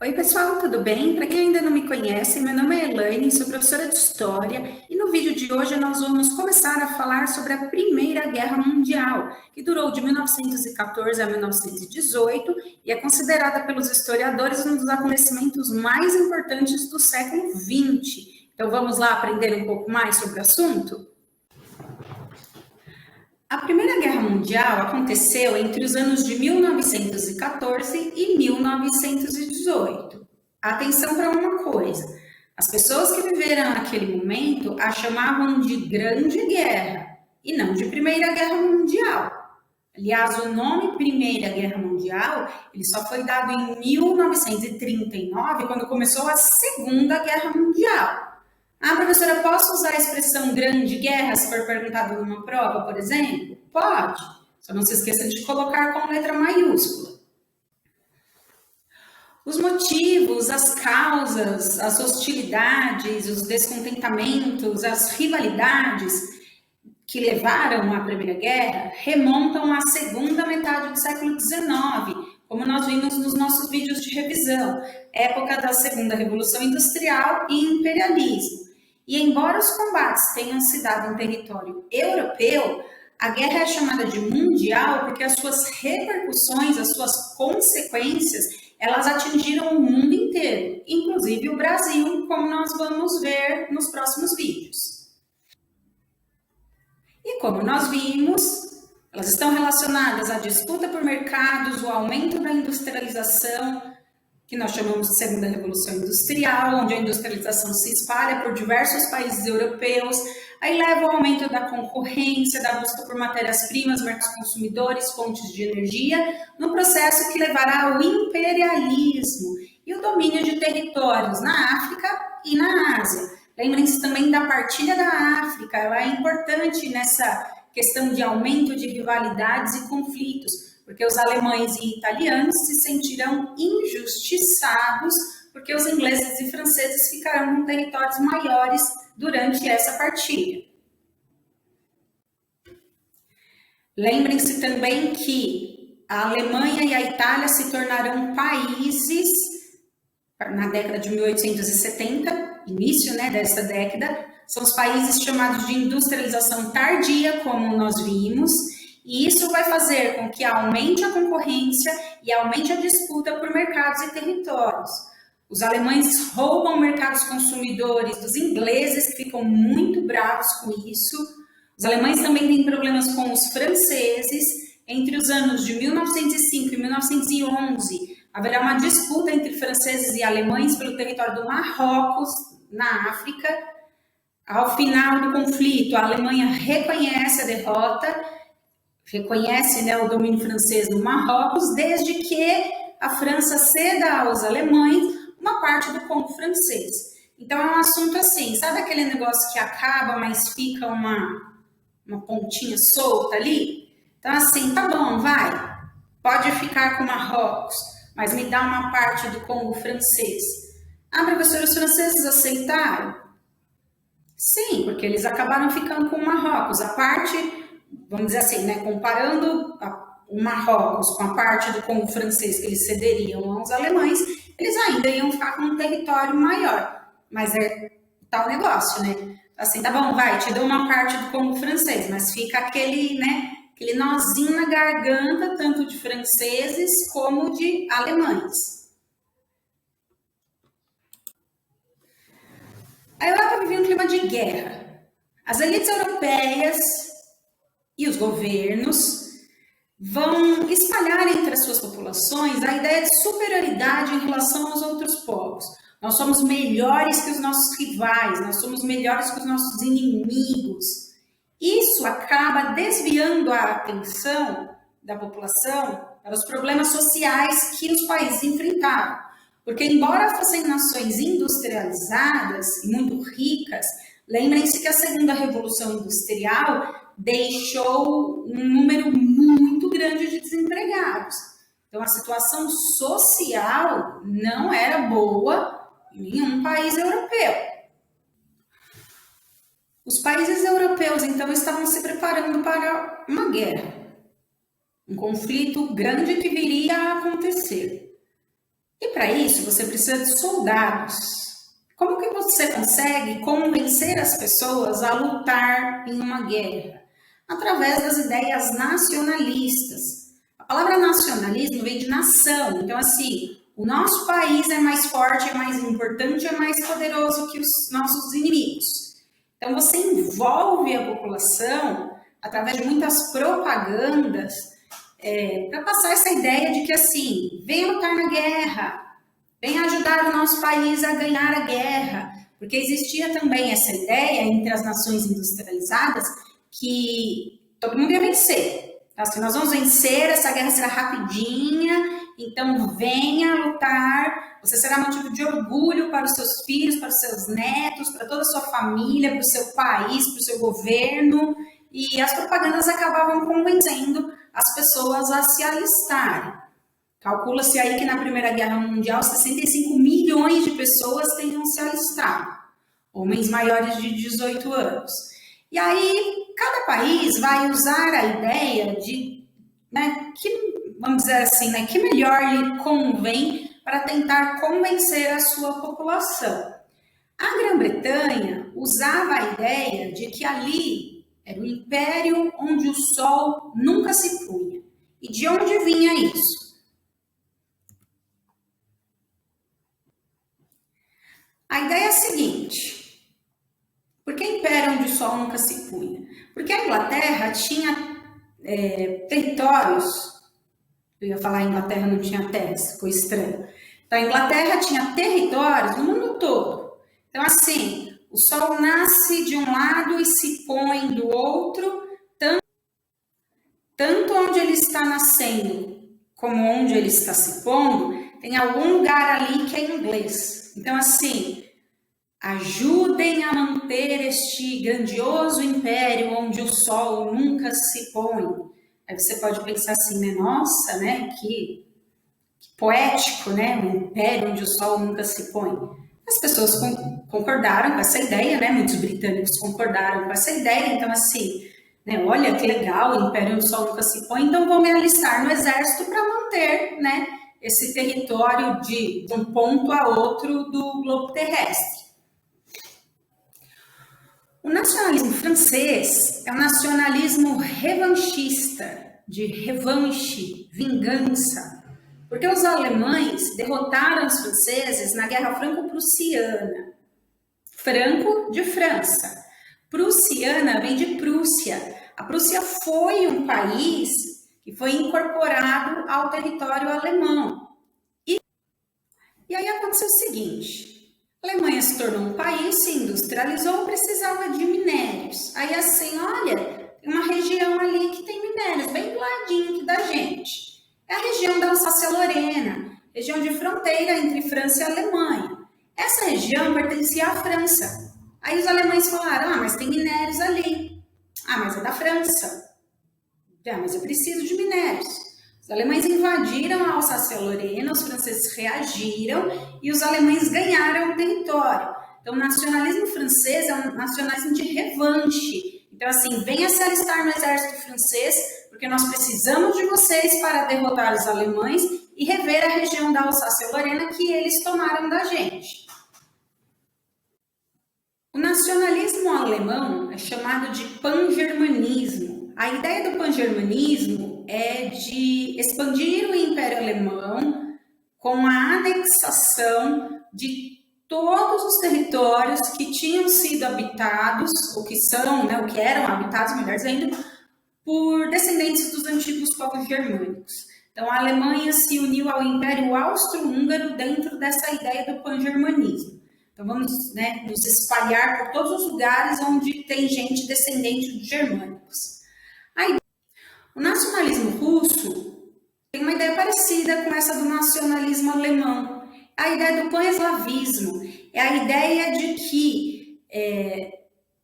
Oi, pessoal, tudo bem? Para quem ainda não me conhece, meu nome é Elaine, sou professora de História e no vídeo de hoje nós vamos começar a falar sobre a Primeira Guerra Mundial, que durou de 1914 a 1918 e é considerada pelos historiadores um dos acontecimentos mais importantes do século XX. Então vamos lá aprender um pouco mais sobre o assunto? A Primeira Guerra Mundial aconteceu entre os anos de 1914 e 1918. Atenção para uma coisa: as pessoas que viveram naquele momento a chamavam de Grande Guerra e não de Primeira Guerra Mundial. Aliás, o nome Primeira Guerra Mundial ele só foi dado em 1939, quando começou a Segunda Guerra Mundial. Ah, professora, posso usar a expressão grande guerra se for perguntado numa prova, por exemplo? Pode. Só não se esqueça de colocar com letra maiúscula. Os motivos, as causas, as hostilidades, os descontentamentos, as rivalidades que levaram à Primeira Guerra remontam à segunda metade do século XIX, como nós vimos nos nossos vídeos de revisão, época da Segunda Revolução Industrial e imperialismo. E embora os combates tenham se dado em território europeu, a guerra é chamada de mundial porque as suas repercussões, as suas consequências, elas atingiram o mundo inteiro, inclusive o Brasil, como nós vamos ver nos próximos vídeos. E como nós vimos, elas estão relacionadas à disputa por mercados, o aumento da industrialização, que nós chamamos de Segunda Revolução Industrial, onde a industrialização se espalha por diversos países europeus, aí leva ao aumento da concorrência, da busca por matérias-primas, mercados consumidores, fontes de energia, no processo que levará ao imperialismo e o domínio de territórios na África e na Ásia. Lembrem-se também da partilha da África, ela é importante nessa questão de aumento de rivalidades e conflitos, porque os alemães e italianos se sentirão injustiçados, porque os ingleses e franceses ficarão com territórios maiores durante essa partilha. Lembrem-se também que a Alemanha e a Itália se tornarão países na década de 1870, início dessa década, são os países chamados de industrialização tardia, como nós vimos, e isso vai fazer com que aumente a concorrência e aumente a disputa por mercados e territórios. Os alemães roubam mercados consumidores dos ingleses, que ficam muito bravos com isso. Os alemães também têm problemas com os franceses. Entre os anos de 1905 e 1911, haverá uma disputa entre franceses e alemães pelo território do Marrocos, na África. Ao final do conflito, a Alemanha reconhece a derrota, reconhece o domínio francês no Marrocos, desde que a França ceda aos alemães uma parte do Congo francês. Então é um assunto assim, sabe aquele negócio que acaba, mas fica uma pontinha solta ali? Então assim, tá bom, vai, pode ficar com o Marrocos, mas me dá uma parte do Congo francês. Ah, professor, os franceses aceitaram? Sim, porque eles acabaram ficando com o Marrocos. A parte, vamos dizer assim, comparando o Marrocos com a parte do Congo francês que eles cederiam aos alemães, eles ainda iam ficar com um território maior. Mas é tal negócio, Assim, tá bom, vai, te dou uma parte do Congo francês, mas fica aquele nozinho na garganta, tanto de franceses como de alemães. A Europa vivia um clima de guerra. As elites europeias e os governos vão espalhar entre as suas populações a ideia de superioridade em relação aos outros povos. Nós somos melhores que os nossos rivais, nós somos melhores que os nossos inimigos. Isso acaba desviando a atenção da população para os problemas sociais que os países enfrentavam. Porque, embora fossem nações industrializadas e muito ricas, lembrem-se que a Segunda Revolução Industrial deixou um número muito grande de desempregados. Então, a situação social não era boa em nenhum país europeu. Os países europeus, então, estavam se preparando para uma guerra, um conflito grande que viria a acontecer. E para isso você precisa de soldados. Como que você consegue convencer as pessoas a lutar em uma guerra? Através das ideias nacionalistas. A palavra nacionalismo vem de nação. Então, assim, o nosso país é mais forte, é mais importante, é mais poderoso que os nossos inimigos. Então, você envolve a população através de muitas propagandas para passar essa ideia de que, assim, venha lutar na guerra, venha ajudar o nosso país a ganhar a guerra, porque existia também essa ideia entre as nações industrializadas que todo mundo ia vencer. Assim, nós vamos vencer, essa guerra será rapidinha, então venha lutar, você será motivo de orgulho para os seus filhos, para os seus netos, para toda a sua família, para o seu país, para o seu governo, e as propagandas acabavam convencendo as pessoas a se alistarem. Calcula-se aí que na Primeira Guerra Mundial 65 milhões de pessoas tenham se alistado, homens maiores de 18 anos. E aí, cada país vai usar a ideia de, que, vamos dizer assim, que melhor lhe convém para tentar convencer a sua população. A Grã-Bretanha usava a ideia de que ali era o império onde o sol nunca se punha. E de onde vinha isso? A ideia é a seguinte: por que império onde o sol nunca se punha? Porque a Inglaterra tinha territórios, eu ia falar Inglaterra não tinha terras, ficou estranho. Então a Inglaterra tinha territórios no mundo todo. Então assim, o sol nasce de um lado e se põe do outro, tanto onde ele está nascendo como onde ele está se pondo, tem algum lugar ali que é inglês. Então assim, ajudem a manter este grandioso império onde o sol nunca se põe. Aí você pode pensar assim, né? Nossa, né? Que poético, né? Um império onde o sol nunca se põe. As pessoas concordaram com essa ideia, né? Muitos britânicos concordaram com essa ideia. Então, assim, né? Olha que legal, o império onde o sol nunca se põe. Então, vou me alistar no exército para manter, né? Esse território de um ponto a outro do globo terrestre. O nacionalismo francês é um nacionalismo revanchista, de revanche, vingança, porque os alemães derrotaram os franceses na Guerra Franco-Prussiana. Franco, de França. Prussiana vem de Prússia. A Prússia foi um país que foi incorporado ao território alemão. E aí aconteceu o seguinte: a Alemanha se tornou um país, se industrializou, precisava de minérios. Aí assim, olha, tem uma região ali que tem minérios, bem do ladinho aqui da gente. É a região da Alsácia-Lorena, região de fronteira entre França e Alemanha. Essa região pertencia à França. Aí os alemães falaram, mas tem minérios ali. Mas é da França. Mas eu preciso de minérios. Os alemães invadiram a Alsácia-Lorena, os franceses reagiram e os alemães ganharam o território. Então, o nacionalismo francês é um nacionalismo de revanche. Então, assim, venha se alistar no exército francês, porque nós precisamos de vocês para derrotar os alemães e rever a região da Alsácia-Lorena que eles tomaram da gente. O nacionalismo alemão é chamado de pangermanismo. A ideia do pangermanismo é de expandir o Império Alemão com a anexação de todos os territórios que tinham sido habitados, ou que são, ou que eram habitados, melhor dizendo, por descendentes dos antigos povos germânicos. Então, a Alemanha se uniu ao Império Austro-Húngaro dentro dessa ideia do pangermanismo. Então, vamos nos espalhar por todos os lugares onde tem gente descendente dos germânicos. O nacionalismo russo tem uma ideia parecida com essa do nacionalismo alemão. A ideia do pan-eslavismo é a ideia de que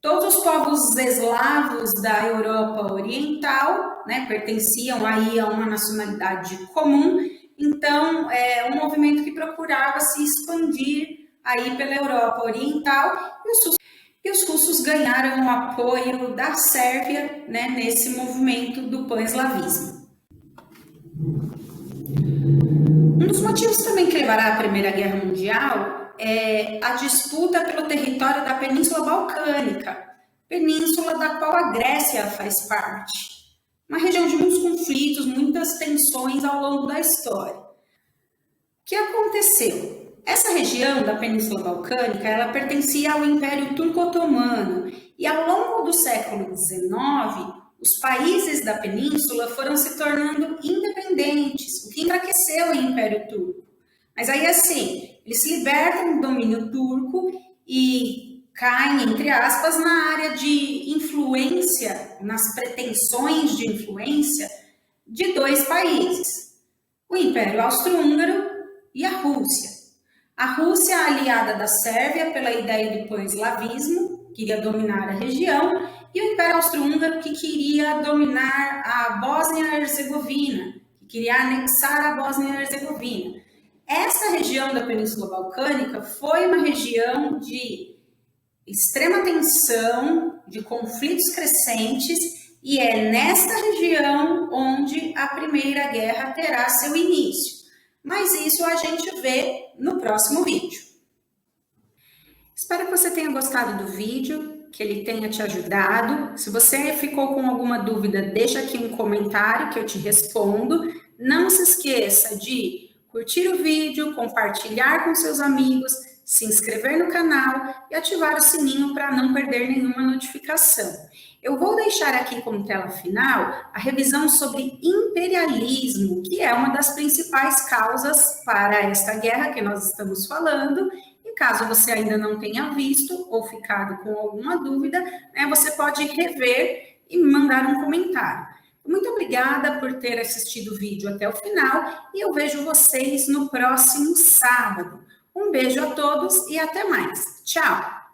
todos os povos eslavos da Europa Oriental pertenciam aí a uma nacionalidade comum. Então, é um movimento que procurava se expandir aí pela Europa Oriental e os russos ganharam o apoio da Sérvia nesse movimento do pan-eslavismo. Um dos motivos também que levará à Primeira Guerra Mundial é a disputa pelo território da Península Balcânica, península da qual a Grécia faz parte. Uma região de muitos conflitos, muitas tensões ao longo da história. O que aconteceu? Essa região da Península Balcânica, ela pertencia ao Império Turco-Otomano e ao longo do século XIX, os países da península foram se tornando independentes, o que enfraqueceu o Império Turco. Mas aí assim, eles se libertam do domínio turco e caem, entre aspas, na área de influência, nas pretensões de influência de dois países, o Império Austro-Húngaro e a Rússia. A Rússia, aliada da Sérvia pela ideia do pan-eslavismo, queria dominar a região, e o Império Austro-Húngaro, que queria dominar a Bósnia-Herzegovina, que queria anexar a Bósnia-Herzegovina. Essa região da Península Balcânica foi uma região de extrema tensão, de conflitos crescentes, e é nesta região onde a Primeira Guerra terá seu início. Mas isso a gente vê no próximo vídeo. Espero que você tenha gostado do vídeo, que ele tenha te ajudado. Se você ficou com alguma dúvida, deixa aqui um comentário que eu te respondo. Não se esqueça de curtir o vídeo, compartilhar com seus amigos, se inscrever no canal e ativar o sininho para não perder nenhuma notificação. Eu vou deixar aqui como tela final a revisão sobre imperialismo, que é uma das principais causas para esta guerra que nós estamos falando. E caso você ainda não tenha visto ou ficado com alguma dúvida, você pode rever e me mandar um comentário. Muito obrigada por ter assistido o vídeo até o final e eu vejo vocês no próximo sábado. Um beijo a todos e até mais. Tchau!